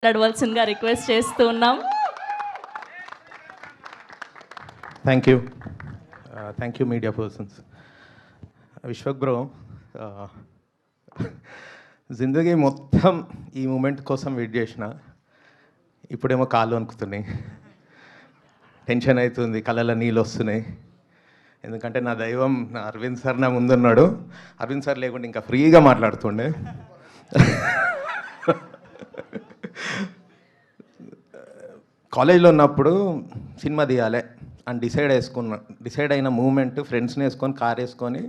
మాట్లాడవలసిందిగా రిక్వెస్ట్ చేస్తూ ఉన్నాం. Thank you media persons. Vishwak bro, జిందగీ మొత్తం ఈ మూమెంట్ కోసం వెయిట్ చేసిన. ఇప్పుడేమో కాళ్ళు వణుకుతున్నాయి, టెన్షన్ అవుతుంది, కళ్ళలో నీళ్ళు వస్తున్నాయి. ఎందుకంటే నా దైవం నా అరవింద్ సార్ నా ముందున్నాడు. అరవింద్ సార్ లేకుండా ఇంకా ఫ్రీగా మాట్లాడుతుండే. కాలేజ్లో ఉన్నప్పుడు సినిమా తీయాలి అని డిసైడ్ అయిన మూమెంట్, ఫ్రెండ్స్ని వేసుకొని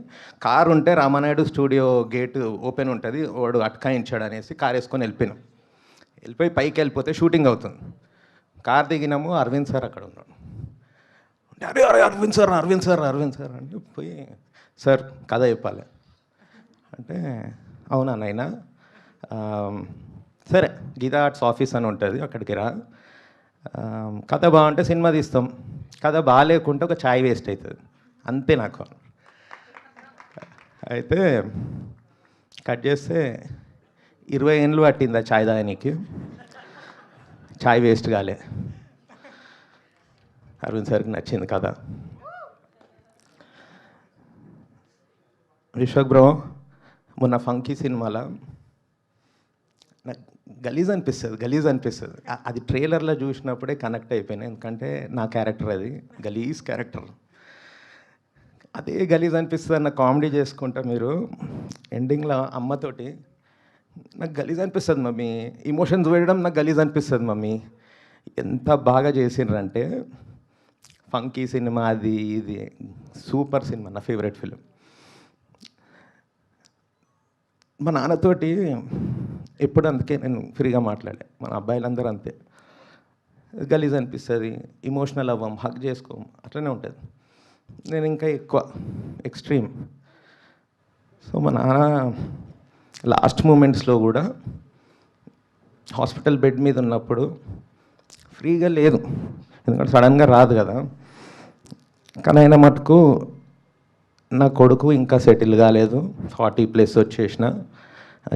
కార్ ఉంటే రామానాయుడు స్టూడియో గేట్ ఓపెన్ ఉంటుంది, వాడు అట్కాయించాడు అనేసి కార్ వేసుకొని వెళ్ళిపోయి పైకి వెళ్ళిపోతే షూటింగ్ అవుతుంది. కార్ దిగినాము, అరవింద్ సార్ అక్కడ ఉన్నాడు. అరే అరే అరవింద్ సార్ అంటే పోయి, సార్ కథ చెప్పాలి అంటే, అవునా నాయనా, సరే గీతా ఆర్ట్స్ ఆఫీస్ అని ఉంటుంది, అక్కడికి రా, కథ బాగుంటే సినిమా తీస్తాం, కథ బాగాలేకుంటే ఒక ఛాయ్ వేస్ట్ అవుతుంది, అంతే నాకు. అయితే కట్ చేస్తే 20 ఏళ్ళు పట్టింది ఆ ఛాయ్ తాగనీకి, ఛాయ్ వేస్ట్ కాలే. అరవింద్ సార్కి నచ్చింది కథ. విశ్వక్ బ్రో, మొన్న ఫంకీ సినిమాలో నాకు గలీజ్ అనిపిస్తుంది. అది ట్రైలర్లో చూసినప్పుడే కనెక్ట్ అయిపోయినా, ఎందుకంటే నా క్యారెక్టర్ అది గలీజ్ క్యారెక్టర్. అదే గలీజ్ అనిపిస్తుంది అన్న కామెడీ చేసుకుంటా మీరు ఎండింగ్లో అమ్మతోటి, నాకు గలీజ్ అనిపిస్తుంది మమ్మీ, ఇమోషన్స్ వేయడం నాకు గలీజ్ అనిపిస్తుంది మమ్మీ. ఎంత బాగా చేసిండ్రంటే ఫంకీ సినిమా, అది ఇది సూపర్ సినిమా, నా ఫేవరెట్ ఫిలిం. మా నాన్నతోటి ఎప్పుడు అందుకే నేను ఫ్రీగా మాట్లాడే, మన అబ్బాయిలందరూ అంతే, గలీజ్ అనిపిస్తుంది, ఇమోషనల్ అవ్వం, హగ్ చేసుకోం, అట్లనే ఉంటుంది. నేను ఇంకా ఎక్కువ ఎక్స్ట్రీమ్. సో మా నాన్న లాస్ట్ మూమెంట్స్లో కూడా హాస్పిటల్ బెడ్ మీద ఉన్నప్పుడు ఫ్రీగా లేదు, ఎందుకంటే సడన్గా రాదు కదా, కానీ ఆయన మటుకు నా కొడుకు ఇంకా సెటిల్ కాలేదు, 40+ వచ్చేసిన,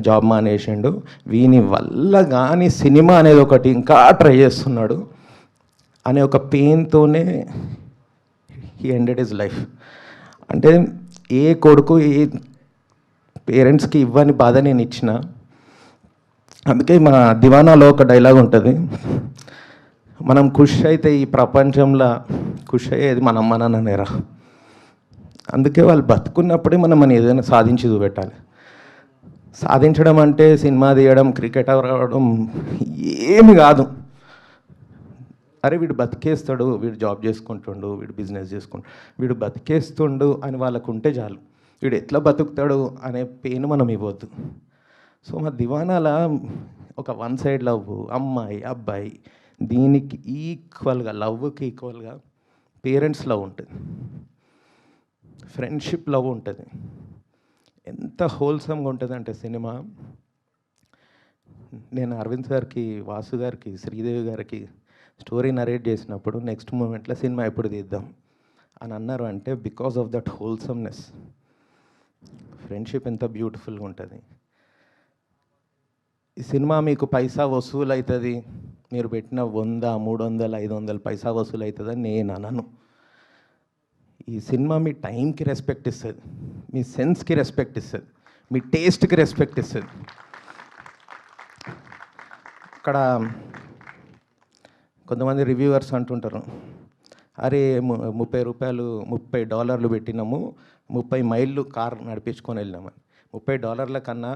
జాబ్ మానేసిండు, వీని వల్ల కానీ సినిమా అనేది ఒకటి ఇంకా ట్రై చేస్తున్నాడు అనే ఒక పెయిన్తోనే హీ ఎండెడ్ హిజ్ లైఫ్. అంటే ఏ కొడుకు ఏ పేరెంట్స్కి ఇవ్వని బాధ నేను ఇచ్చిన. అందుకే మా దివానాలో ఒక డైలాగ్ ఉంటుంది, మనం ఖుష్ అయితే ఈ ప్రపంచంలో ఖుష్ అయ్యేది మన అమ్మ నాన్ననేరా. అందుకే వాళ్ళు బతుకున్నప్పుడే మనం ఏదైనా సాధించి చూపెట్టాలి. సాధించడం అంటే సినిమా తీయడం, క్రికెట్ ఆడడం ఏమి కాదు. అరే వీడు బతికేస్తాడు, వీడు జాబ్ చేసుకుంటుండు, వీడు బిజినెస్ చేసుకుంటాడు, వీడు బతికేస్తుండు అని వాళ్ళకు ఉంటే చాలు. వీడు ఎట్లా బతుకుతాడు అనే పెయిన్ మనం ఇవ్వద్దు. సో మా దివానాల ఒక వన్ సైడ్ లవ్, అమ్మాయి అబ్బాయి, దీనికి ఈక్వల్గా, లవ్కి ఈక్వల్గా పేరెంట్స్ లవ్ ఉంటుంది, ఫ్రెండ్షిప్ లవ్ ఉంటుంది. ఎంత హోల్సమ్గా ఉంటుంది అంటే సినిమా. నేను అరవింద్ సార్కి, వాసు గారికి, శ్రీదేవి గారికి స్టోరీ నరేట్ చేసినప్పుడు నెక్స్ట్ మూమెంట్లో సినిమా ఎప్పుడు తీద్దాం అని అన్నారు. అంటే బికాస్ ఆఫ్ దట్ హోల్సమ్నెస్. ఫ్రెండ్షిప్ ఎంత బ్యూటిఫుల్గా ఉంటుంది. ఈ సినిమా మీకు పైసా వసూలు అవుతుంది, మీరు పెట్టిన 100, 300, 500 పైసా వసూలు అవుతుందని నేను అనను. ఈ సినిమా మీ టైంకి రెస్పెక్ట్ ఇస్తుంది, మీ సెన్స్కి రెస్పెక్ట్ ఇస్తుంది, మీ టేస్ట్కి రెస్పెక్ట్ ఇస్తుంది. అక్కడ కొంతమంది రివ్యూవర్స్ అంటుంటారు, అరే $30 పెట్టినాము, 30 మైళ్ళు కార్ నడిపించుకొని వెళ్ళినామని. $30 కన్నా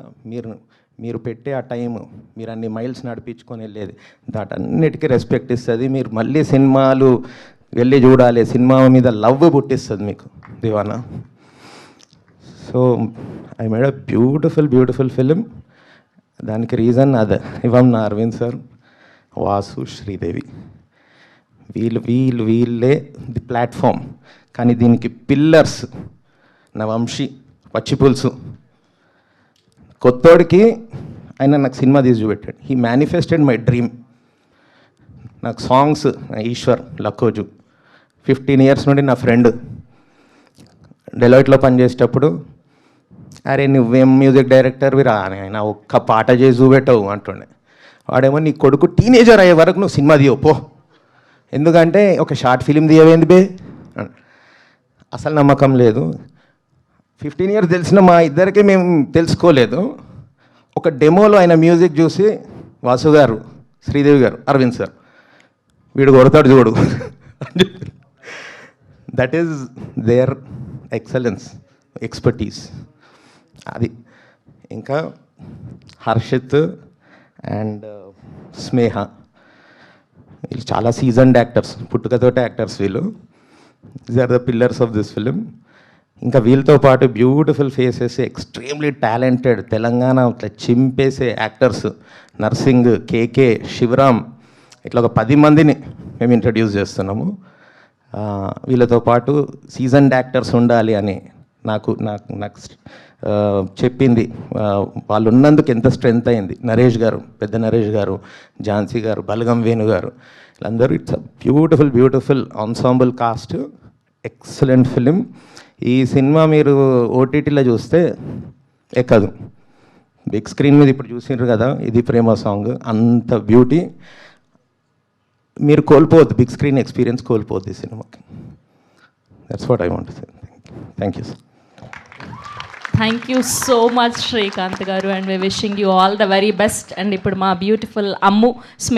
మీరు పెట్టే ఆ టైం, మీరు అన్ని మైల్స్ నడిపించుకొని వెళ్ళేది, దాటన్నిటికీ రెస్పెక్ట్ ఇస్తుంది. మీరు మళ్ళీ సినిమాలు వెళ్ళి చూడాలి, సినిమా మీద లవ్ పుట్టిస్తుంది మీకు దివానా. So I made a beautiful film. దానికి రీజన్ అదే, ఇవం నా అరవింద్ సార్, వాసు, శ్రీదేవి, వీళ్ళే ది ప్లాట్ఫామ్. కానీ దీనికి పిల్లర్స్ నా వంశీ, పచ్చిపులుసు. కొత్తోడికి ఆయన నాకు సినిమా తీసి చూపెట్టాడు. He manifested my dream. నాకు సాంగ్స్, ఈశ్వర్ లక్కోజు 15 years నుండి నా ఫ్రెండ్. డెలాయిట్లో పనిచేసేటప్పుడు, అరే నువ్వేం మ్యూజిక్ డైరెక్టర్వి రా, ఆయన ఒక్క పాట చేసి చూపెట్టవు అంటుండే. వాడేమో నీ కొడుకు టీనేజర్ అయ్యే వరకు నువ్వు సినిమా తీయవు పో, ఎందుకంటే ఒక షార్ట్ ఫిలిం తీయవేంది బే. అసలు నమ్మకం లేదు. 15 years తెలిసిన మా ఇద్దరికి మేము తెలుసుకోలేదు. ఒక డెమోలో ఆయన మ్యూజిక్ చూసి వాసు గారు, శ్రీదేవి గారు, అరవింద్ సార్ వీడు కొడతాడు చూడు అని చెప్పారు. That is there excellence, expertise అది. ఇంకా హర్షిత్ అండ్ స్నేహ వీళ్ళు చాలా సీజన్డ్ యాక్టర్స్, పుట్టుకతోటే యాక్టర్స్ వీళ్ళు. These are the pillars of this film. ఇంకా వీళ్ళతో పాటు beautiful faces, extremely talented Telangana ఇట్లా చింపేసే యాక్టర్స్ నర్సింగ్, కేకే, శివరామ్, ఇట్లా ఒక 10 మందిని మేము ఇంట్రడ్యూస్ చేస్తున్నాము. వీళ్ళతో పాటు సీజన్డ్ యాక్టర్స్ ఉండాలి అని నాకు చెప్పింది. వాళ్ళు ఉన్నందుకు ఎంత స్ట్రెంగ్త్ అయింది. నరేష్ గారు, పెద్ద నరేష్ గారు, ఝాన్సీ గారు, బలగం వేణు గారు, వీళ్ళందరూ it's beautiful beautiful ensemble cost. Excellent film. ఈ సినిమా మీరు ఓటీటీలో చూస్తే ఎక్కదు. బిగ్ స్క్రీన్ మీద ఇప్పుడు చూసినారు కదా, ఇది ప్రేమ సాంగ్, అంత బ్యూటీ మీరు కోల్పోవద్దు. బిగ్ స్క్రీన్ ఎక్స్పీరియన్స్ కోల్పోవద్దు ఈ సినిమాకి. That's what I want to say. Thank you sir. Thank you so much Srikanth garu, and we wishing you all the very best. And ఇప్పుడు మా బ్యూటిఫుల్ అమ్ము